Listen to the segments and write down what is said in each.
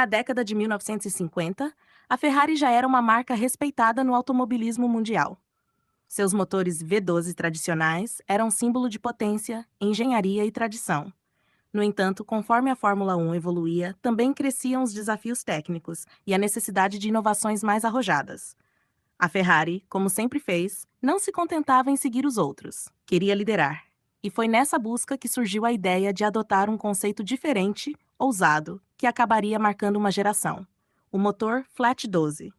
na década de 1950, a Ferrari já era uma marca respeitada no automobilismo mundial. Seus motores V12 tradicionais eram símbolo de potência, engenharia e tradição. No entanto, conforme a Fórmula 1 evoluía, também cresciam os desafios técnicos e a necessidade de inovações mais arrojadas. A Ferrari, como sempre fez, não se contentava em seguir os outros, queria liderar. E foi nessa busca que surgiu a ideia de adotar um conceito diferente, ousado, que acabaria marcando uma geração: o motor Flat 12.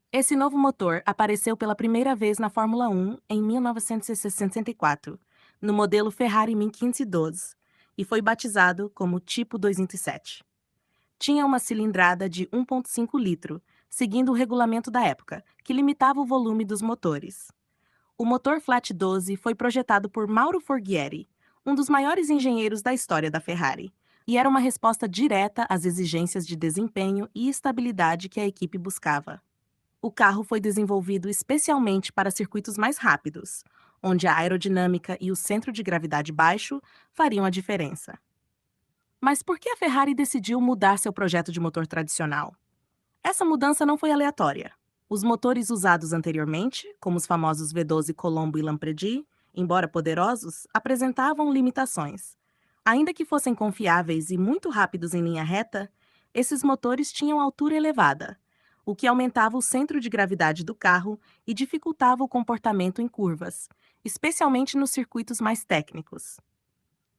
Esse novo motor apareceu pela primeira vez na Fórmula 1 em 1964, no modelo Ferrari 1512, e foi batizado como Tipo 207. Tinha uma cilindrada de 1,5 litro, seguindo o regulamento da época, que limitava o volume dos motores. O motor Flat 12 foi projetado por Mauro Forghieri, um dos maiores engenheiros da história da Ferrari, e era uma resposta direta às exigências de desempenho e estabilidade que a equipe buscava. O carro foi desenvolvido especialmente para circuitos mais rápidos, onde a aerodinâmica e o centro de gravidade baixo fariam a diferença. Mas por que a Ferrari decidiu mudar seu projeto de motor tradicional? Essa mudança não foi aleatória. Os motores usados anteriormente, como os famosos V12 Colombo e Lampredi, embora poderosos, apresentavam limitações. Ainda que fossem confiáveis e muito rápidos em linha reta, esses motores tinham altura elevada, o que aumentava o centro de gravidade do carro e dificultava o comportamento em curvas, especialmente nos circuitos mais técnicos.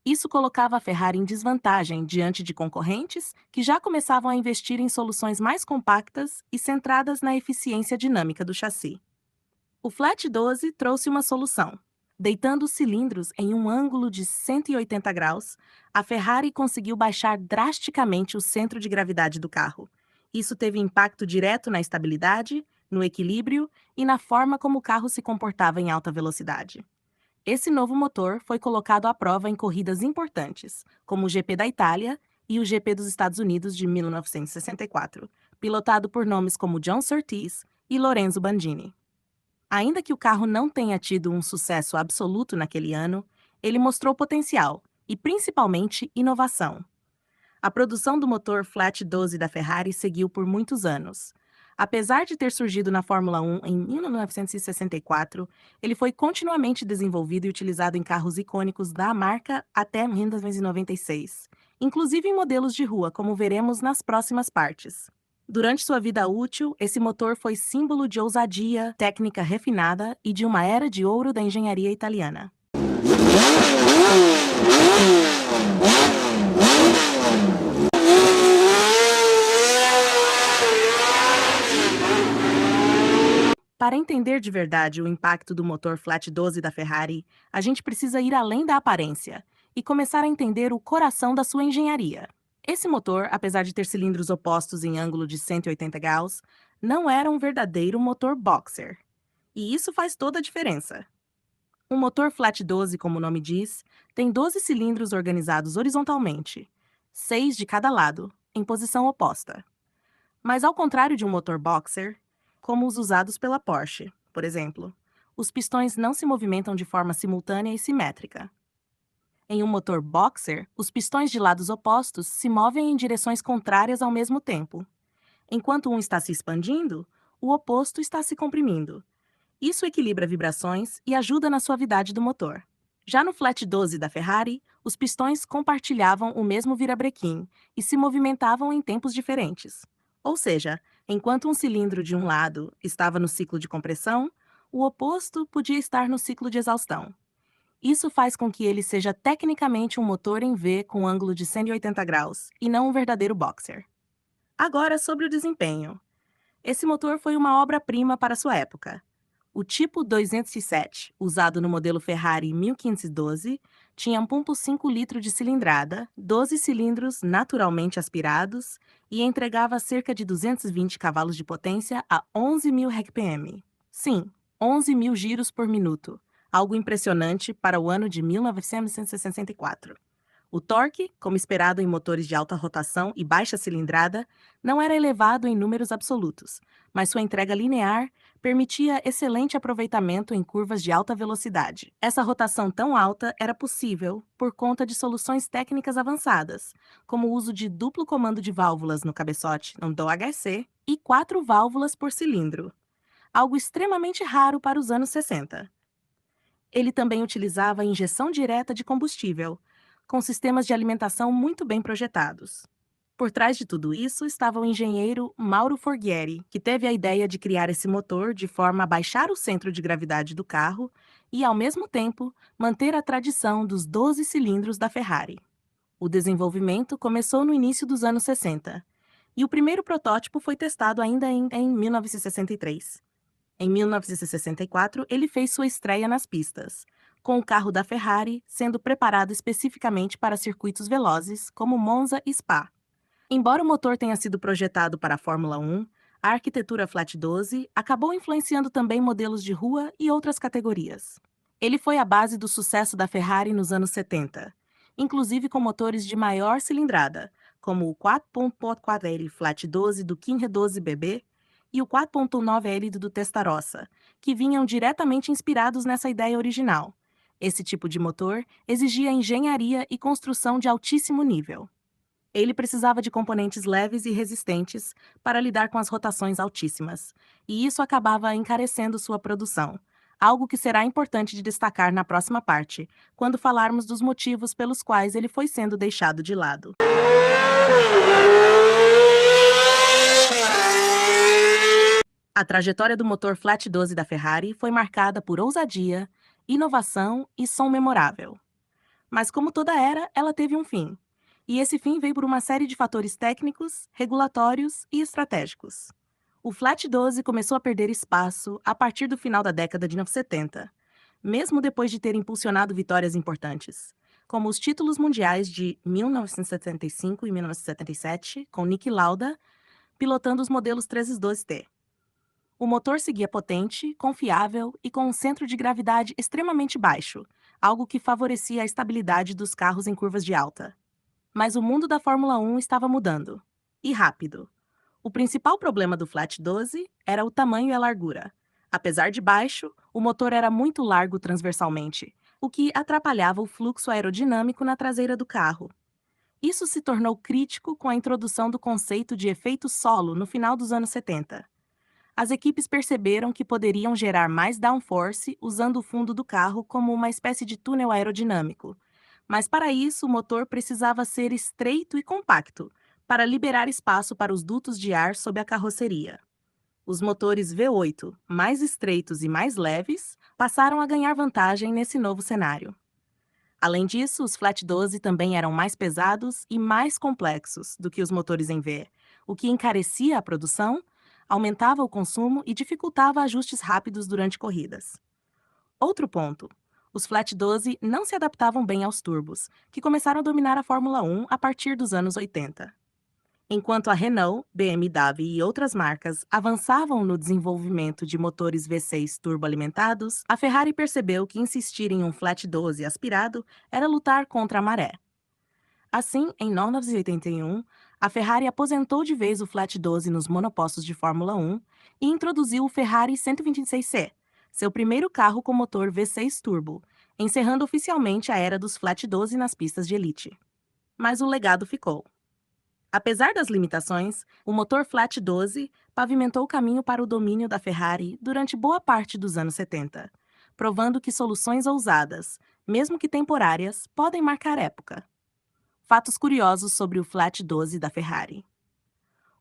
Isso colocava a Ferrari em desvantagem diante de concorrentes que já começavam a investir em soluções mais compactas e centradas na eficiência dinâmica do chassi. O Flat 12 trouxe uma solução. Deitando os cilindros em um ângulo de 180 graus, a Ferrari conseguiu baixar drasticamente o centro de gravidade do carro. Isso teve impacto direto na estabilidade, no equilíbrio e na forma como o carro se comportava em alta velocidade. Esse novo motor foi colocado à prova em corridas importantes, como o GP da Itália e o GP dos Estados Unidos de 1964, pilotado por nomes como John Surtees e Lorenzo Bandini. Ainda que o carro não tenha tido um sucesso absoluto naquele ano, ele mostrou potencial e, principalmente, inovação. A produção do motor Flat 12 da Ferrari seguiu por muitos anos. Apesar de ter surgido na Fórmula 1 em 1964, ele foi continuamente desenvolvido e utilizado em carros icônicos da marca até 1996, inclusive em modelos de rua, como veremos nas próximas partes. Durante sua vida útil, esse motor foi símbolo de ousadia, técnica refinada e de uma era de ouro da engenharia italiana. Para entender de verdade o impacto do motor Flat 12 da Ferrari, a gente precisa ir além da aparência e começar a entender o coração da sua engenharia. Esse motor, apesar de ter cilindros opostos em ângulo de 180 graus, não era um verdadeiro motor boxer. E isso faz toda a diferença. Um motor Flat 12, como o nome diz, tem 12 cilindros organizados horizontalmente, 6 de cada lado, em posição oposta. Mas ao contrário de um motor boxer, como os usados pela Porsche, por exemplo, os pistões não se movimentam de forma simultânea e simétrica. Em um motor boxer, os pistões de lados opostos se movem em direções contrárias ao mesmo tempo. Enquanto um está se expandindo, o oposto está se comprimindo. Isso equilibra vibrações e ajuda na suavidade do motor. Já no Flat 12 da Ferrari, os pistões compartilhavam o mesmo virabrequim e se movimentavam em tempos diferentes. Ou seja, enquanto um cilindro de um lado estava no ciclo de compressão, o oposto podia estar no ciclo de exaustão. Isso faz com que ele seja tecnicamente um motor em V com ângulo de 180 graus, e não um verdadeiro boxer. Agora, sobre o desempenho. Esse motor foi uma obra-prima para sua época. O tipo 207, usado no modelo Ferrari 1512, tinha 1,5 litro de cilindrada, 12 cilindros naturalmente aspirados e entregava cerca de 220 cavalos de potência a 11.000 RPM. Sim, 11.000 giros por minuto, algo impressionante para o ano de 1964. O torque, como esperado em motores de alta rotação e baixa cilindrada, não era elevado em números absolutos, mas sua entrega linear permitia excelente aproveitamento em curvas de alta velocidade. Essa rotação tão alta era possível por conta de soluções técnicas avançadas, como o uso de duplo comando de válvulas no cabeçote, no DOHC, e 4 válvulas por cilindro, algo extremamente raro para os anos 60. Ele também utilizava a injeção direta de combustível, com sistemas de alimentação muito bem projetados. Por trás de tudo isso estava o engenheiro Mauro Forghieri, que teve a ideia de criar esse motor de forma a baixar o centro de gravidade do carro e, ao mesmo tempo, manter a tradição dos 12 cilindros da Ferrari. O desenvolvimento começou no início dos anos 60, e o primeiro protótipo foi testado ainda em 1963. Em 1964, ele fez sua estreia nas pistas, com o carro da Ferrari sendo preparado especificamente para circuitos velozes, como Monza e Spa. Embora o motor tenha sido projetado para a Fórmula 1, a arquitetura Flat 12 acabou influenciando também modelos de rua e outras categorias. Ele foi a base do sucesso da Ferrari nos anos 70, inclusive com motores de maior cilindrada, como o 4.4L Flat 12 do King 12 BB e o 4.9L do Testarossa, que vinham diretamente inspirados nessa ideia original. Esse tipo de motor exigia engenharia e construção de altíssimo nível. Ele precisava de componentes leves e resistentes para lidar com as rotações altíssimas, e isso acabava encarecendo sua produção, algo que será importante de destacar na próxima parte, quando falarmos dos motivos pelos quais ele foi sendo deixado de lado. A trajetória do motor Flat 12 da Ferrari foi marcada por ousadia, inovação e som memorável. Mas como toda era, ela teve um fim. E esse fim veio por uma série de fatores técnicos, regulatórios e estratégicos. O Flat 12 começou a perder espaço a partir do final da década de 70, mesmo depois de ter impulsionado vitórias importantes, como os títulos mundiais de 1975 e 1977, com Niki Lauda pilotando os modelos 312T. O motor seguia potente, confiável e com um centro de gravidade extremamente baixo, algo que favorecia a estabilidade dos carros em curvas de alta. Mas o mundo da Fórmula 1 estava mudando. E rápido. O principal problema do Flat 12 era o tamanho e a largura. Apesar de baixo, o motor era muito largo transversalmente, o que atrapalhava o fluxo aerodinâmico na traseira do carro. Isso se tornou crítico com a introdução do conceito de efeito solo no final dos anos 70. As equipes perceberam que poderiam gerar mais downforce usando o fundo do carro como uma espécie de túnel aerodinâmico. Mas para isso, o motor precisava ser estreito e compacto, para liberar espaço para os dutos de ar sob a carroceria. Os motores V8, mais estreitos e mais leves, passaram a ganhar vantagem nesse novo cenário. Além disso, os Flat 12 também eram mais pesados e mais complexos do que os motores em V, o que encarecia a produção, aumentava o consumo e dificultava ajustes rápidos durante corridas. Outro ponto: os Flat 12 não se adaptavam bem aos turbos, que começaram a dominar a Fórmula 1 a partir dos anos 80. Enquanto a Renault, BMW e outras marcas avançavam no desenvolvimento de motores V6 turboalimentados, a Ferrari percebeu que insistir em um Flat 12 aspirado era lutar contra a maré. Assim, em 1981, a Ferrari aposentou de vez o Flat 12 nos monopostos de Fórmula 1 e introduziu o Ferrari 126C, seu primeiro carro com motor V6 turbo, encerrando oficialmente a era dos Flat 12 nas pistas de elite. Mas o legado ficou. Apesar das limitações, o motor Flat 12 pavimentou o caminho para o domínio da Ferrari durante boa parte dos anos 70, provando que soluções ousadas, mesmo que temporárias, podem marcar época. Fatos curiosos sobre o Flat 12 da Ferrari.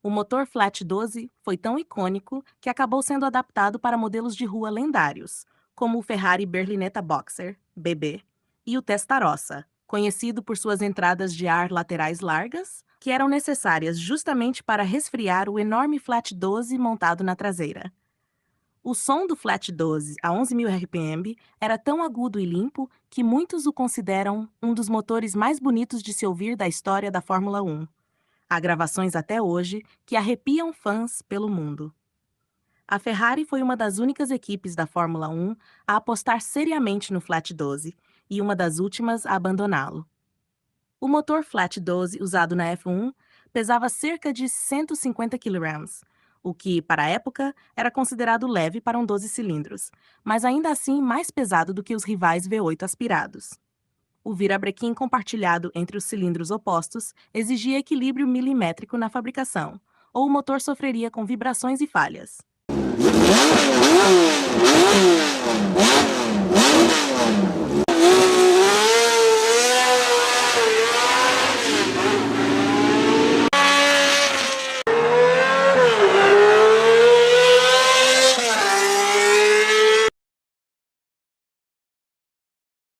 O motor Flat 12 foi tão icônico que acabou sendo adaptado para modelos de rua lendários, como o Ferrari Berlinetta Boxer, BB, e o Testarossa, conhecido por suas entradas de ar laterais largas, que eram necessárias justamente para resfriar o enorme Flat 12 montado na traseira. O som do Flat 12 a 11.000 RPM era tão agudo e limpo que muitos o consideram um dos motores mais bonitos de se ouvir da história da Fórmula 1. Há gravações até hoje que arrepiam fãs pelo mundo. A Ferrari foi uma das únicas equipes da Fórmula 1 a apostar seriamente no Flat 12 e uma das últimas a abandoná-lo. O motor Flat 12 usado na F1 pesava cerca de 150 kg, o que, para a época, era considerado leve para um 12 cilindros, mas ainda assim mais pesado do que os rivais V8 aspirados. O virabrequim compartilhado entre os cilindros opostos exigia equilíbrio milimétrico na fabricação, ou o motor sofreria com vibrações e falhas.